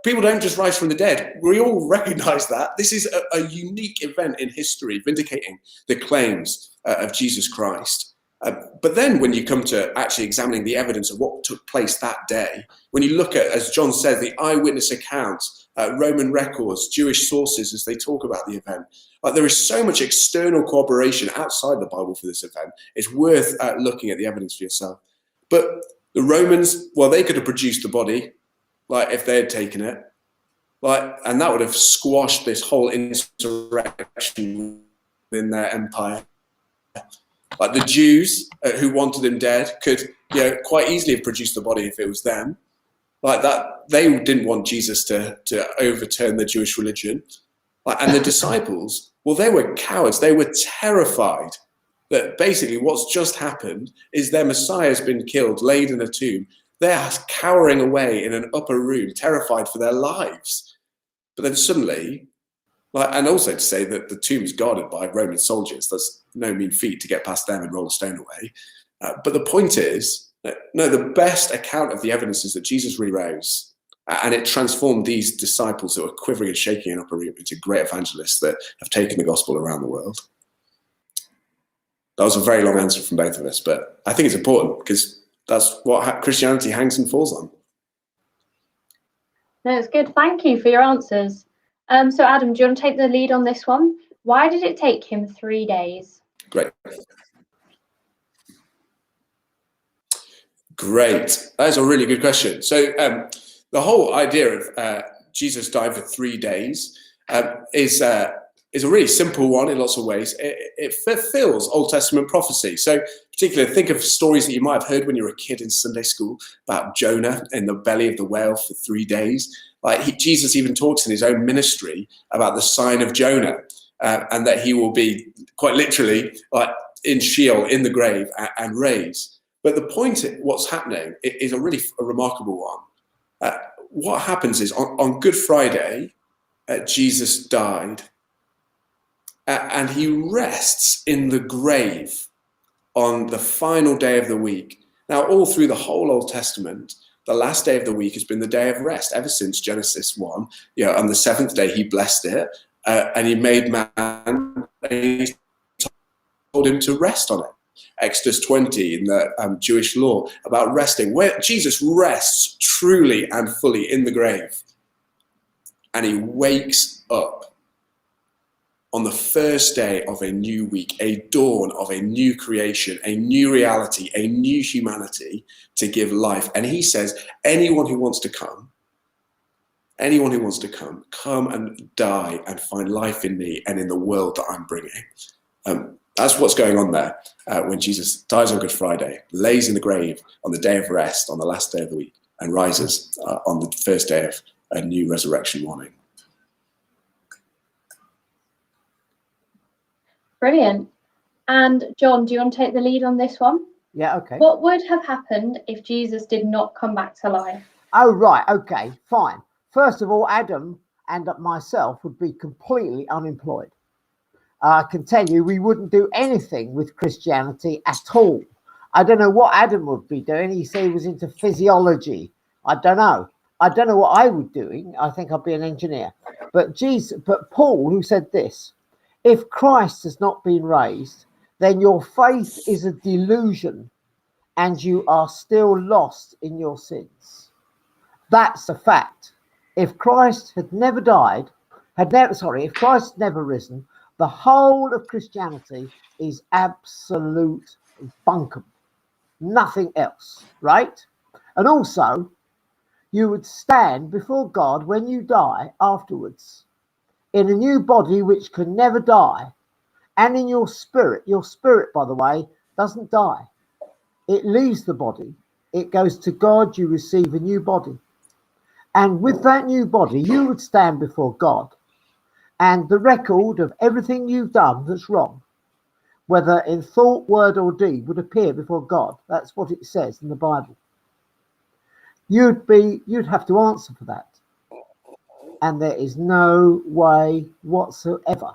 People don't just rise from the dead. We all recognize that. This is a unique event in history, vindicating the claims of Jesus Christ. But then when you come to actually examining the evidence of what took place that day, when you look at, as John says, the eyewitness accounts, Roman records, Jewish sources as they talk about the event, there is so much external corroboration outside the Bible for this event. It's worth looking at the evidence for yourself. But the Romans, they could have produced the body, if they had taken it, and that would have squashed this whole insurrection in their empire. The Jews who wanted him dead could quite easily have produced the body if it was them. They didn't want Jesus to overturn the Jewish religion. And the disciples, they were cowards. They were terrified that basically what's just happened is their Messiah has been killed, laid in a tomb. They're cowering away in an upper room, terrified for their lives. But then suddenly, and also to say that the tomb is guarded by Roman soldiers. That's no mean feat to get past them and roll a stone away. But the point is, no, the best account of the evidence is that Jesus really rose. And it transformed these disciples that were quivering and shaking in upper room into great evangelists that have taken the gospel around the world. That was a very long answer from both of us, but I think it's important because that's what Christianity hangs and falls on. No, it's good. Thank you for your answers. So Adam, do you want to take the lead on this one? Why did it take him 3 days? Great. That is a really good question. So the whole idea of Jesus died for 3 days is a really simple one in lots of ways. It fulfills Old Testament prophecy. So particularly think of stories that you might have heard when you were a kid in Sunday school about Jonah in the belly of the whale for 3 days. Jesus even talks in his own ministry about the sign of Jonah and that he will be quite literally in Sheol, in the grave, and raised. But the point, what's happening, is a really remarkable one. What happens is on Good Friday, Jesus died. And he rests in the grave on the final day of the week. Now, all through the whole Old Testament, the last day of the week has been the day of rest ever since Genesis 1. On the seventh day, he blessed it and he made man and he told him to rest on it. Exodus 20 in the Jewish law about resting, where Jesus rests truly and fully in the grave. And he wakes up on the first day of a new week, a dawn of a new creation, a new reality, a new humanity to give life. And he says, anyone who wants to come, come and die and find life in me and in the world that I'm bringing. That's what's going on there when Jesus dies on Good Friday, lays in the grave on the day of rest, on the last day of the week, and rises on the first day of a new resurrection morning. Brilliant. And John, do you want to take the lead on this one? Yeah, okay. What would have happened if Jesus did not come back to life? Oh, right. Okay, fine. First of all, Adam and myself would be completely unemployed. I can tell you we wouldn't do anything with Christianity at all. I don't know what Adam would be doing. He said he was into physiology. I don't know. I don't know what I would be doing. I think I'd be an engineer. But Paul, who said this, if Christ has not been raised, then your faith is a delusion and you are still lost in your sins. That's a fact. If Christ had never died, if Christ had never risen, the whole of Christianity is absolute bunkum. Nothing else, right? And also, you would stand before God when you die afterwards in a new body which can never die, and in your spirit, by the way, doesn't die. It leaves the body. It goes to God. You receive a new body. And with that new body, you would stand before God. And the record of everything you've done that's wrong, whether in thought, word or deed, would appear before God. That's what it says in the Bible. You'd have to answer for that. And there is no way whatsoever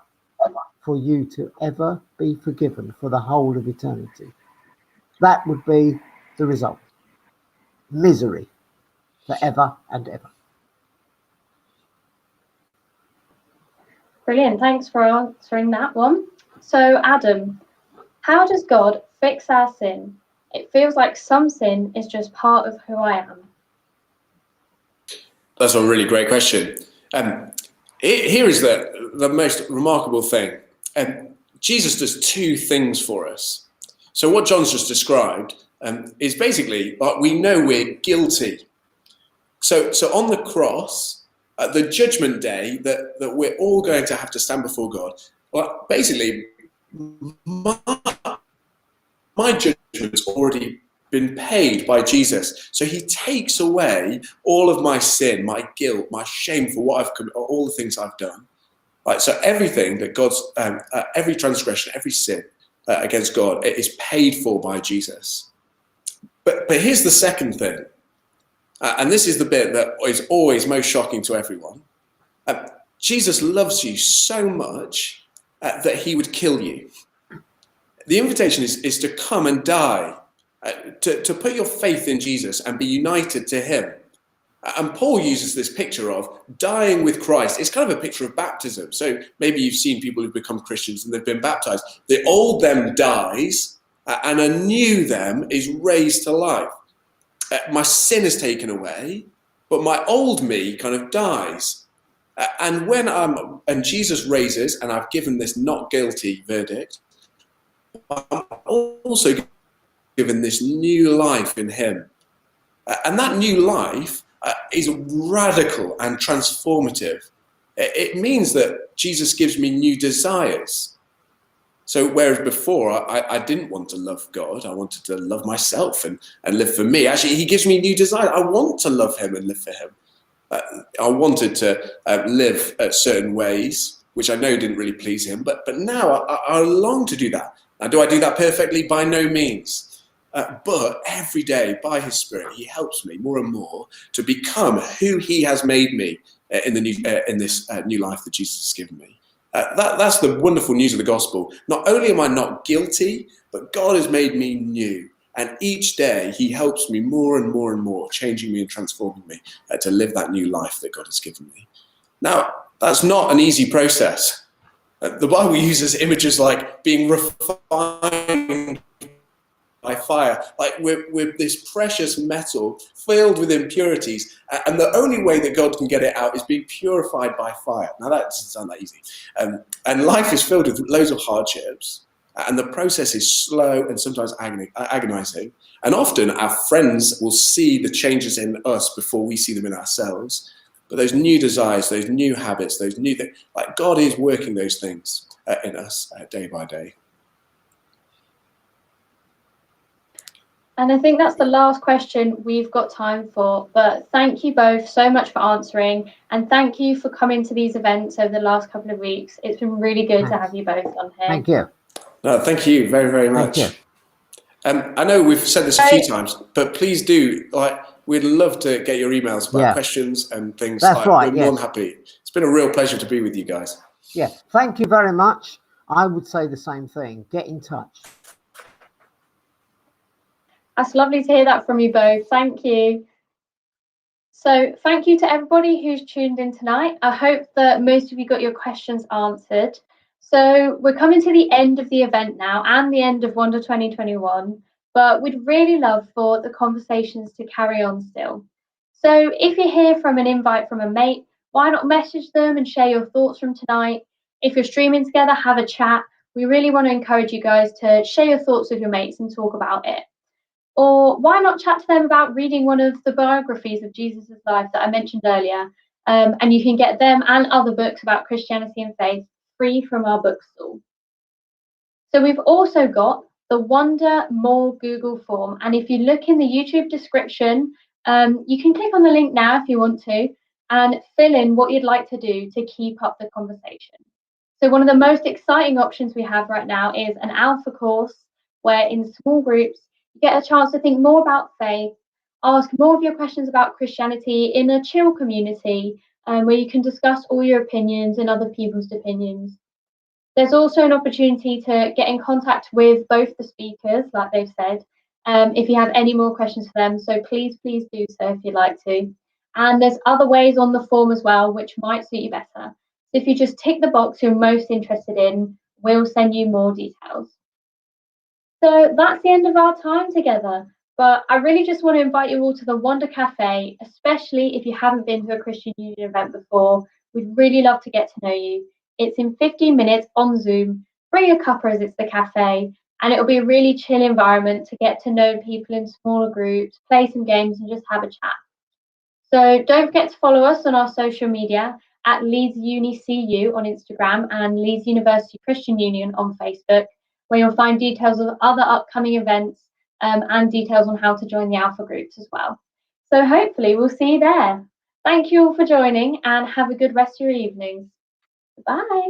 for you to ever be forgiven for the whole of eternity. That would be the result. Misery forever and ever. Brilliant. Thanks for answering that one. So, Adam, how does God fix our sin? It feels like some sin is just part of who I am. That's a really great question. Here is the most remarkable thing. Jesus does two things for us. So what John's just described is basically, we know we're guilty. So on the cross, the judgment day that we're all going to have to stand before God, well, basically, my judgment's already been paid by Jesus. So he takes away all of my sin, my guilt, my shame for what I've committed, all the things I've done. Right, so everything that God's, every transgression, every sin against God. It is paid for by Jesus. But here's the second thing, and this is the bit that is always most shocking to everyone. Jesus loves you so much that he would kill you. The invitation is to come and die, to put your faith in Jesus and be united to him. And Paul uses this picture of dying with Christ. It's kind of a picture of baptism. So maybe you've seen people who've become Christians and they've been baptized. The old them dies and a new them is raised to life. My sin is taken away, but my old me kind of dies. And Jesus raises, and I've given this not guilty verdict, I'm also given this new life in him. And that new life is radical and transformative. It means that Jesus gives me new desires. So whereas before I didn't want to love God, I wanted to love myself and live for me. Actually, he gives me new desires. I want to love him and live for him. I wanted to live certain ways, which I know didn't really please him, but now I long to do that. Now, do I do that perfectly? By no means. But every day, by his Spirit, he helps me more and more to become who he has made me in this new life that Jesus has given me. That's the wonderful news of the gospel. Not only am I not guilty, but God has made me new. And each day he helps me more and more and more, changing me and transforming me to live that new life that God has given me. Now, that's not an easy process. The Bible uses images like being refined by fire, like with this precious metal filled with impurities, and the only way that God can get it out is being purified by fire. Now that doesn't sound that easy, and life is filled with loads of hardships, and the process is slow and sometimes agonizing, and often our friends will see the changes in us before we see them in ourselves. But those new desires, those new habits, those new things, like God is working those things in us day by day. And I think that's the last question we've got time for. But thank you both so much for answering. And thank you for coming to these events over the last couple of weeks. It's been really good to have you both on here. Thank you. No, thank you very, very much. I know we've said this a few times, but please do, we'd love to get your emails about questions and things. That's right. We're more than happy. It's been a real pleasure to be with you guys. Yeah, thank you very much. I would say the same thing. Get in touch. That's lovely to hear that from you both. Thank you. So thank you to everybody who's tuned in tonight. I hope that most of you got your questions answered. So we're coming to the end of the event now and the end of Wander 2021, but we'd really love for the conversations to carry on still. So if you hear from an invite from a mate, why not message them and share your thoughts from tonight? If you're streaming together, have a chat. We really want to encourage you guys to share your thoughts with your mates and talk about it. Or why not chat to them about reading one of the biographies of Jesus' life that I mentioned earlier? And you can get them and other books about Christianity and faith free from our bookstall. So we've also got the Wonder More Google form. And if you look in the YouTube description, you can click on the link now if you want to and fill in what you'd like to do to keep up the conversation. So one of the most exciting options we have right now is an alpha course where in small groups, you get a chance to think more about faith, ask more of your questions about Christianity in a chill community where you can discuss all your opinions and other people's opinions. There's also an opportunity to get in contact with both the speakers, like they've said, if you have any more questions for them. So please do so if you'd like to. And there's other ways on the form as well, which might suit you better. So if you just tick the box you're most interested in, we'll send you more details. So that's the end of our time together. But I really just want to invite you all to the Wonder Cafe, especially if you haven't been to a Christian Union event before. We'd really love to get to know you. It's in 15 minutes on Zoom. Bring a cuppa as it's the cafe, and it'll be a really chill environment to get to know people in smaller groups, play some games, and just have a chat. So don't forget to follow us on our social media at Leeds Uni CU on Instagram and Leeds University Christian Union on Facebook, where you'll find details of other upcoming events and details on how to join the alpha groups as well. So hopefully we'll see you there. Thank you all for joining and have a good rest of your evenings. Bye.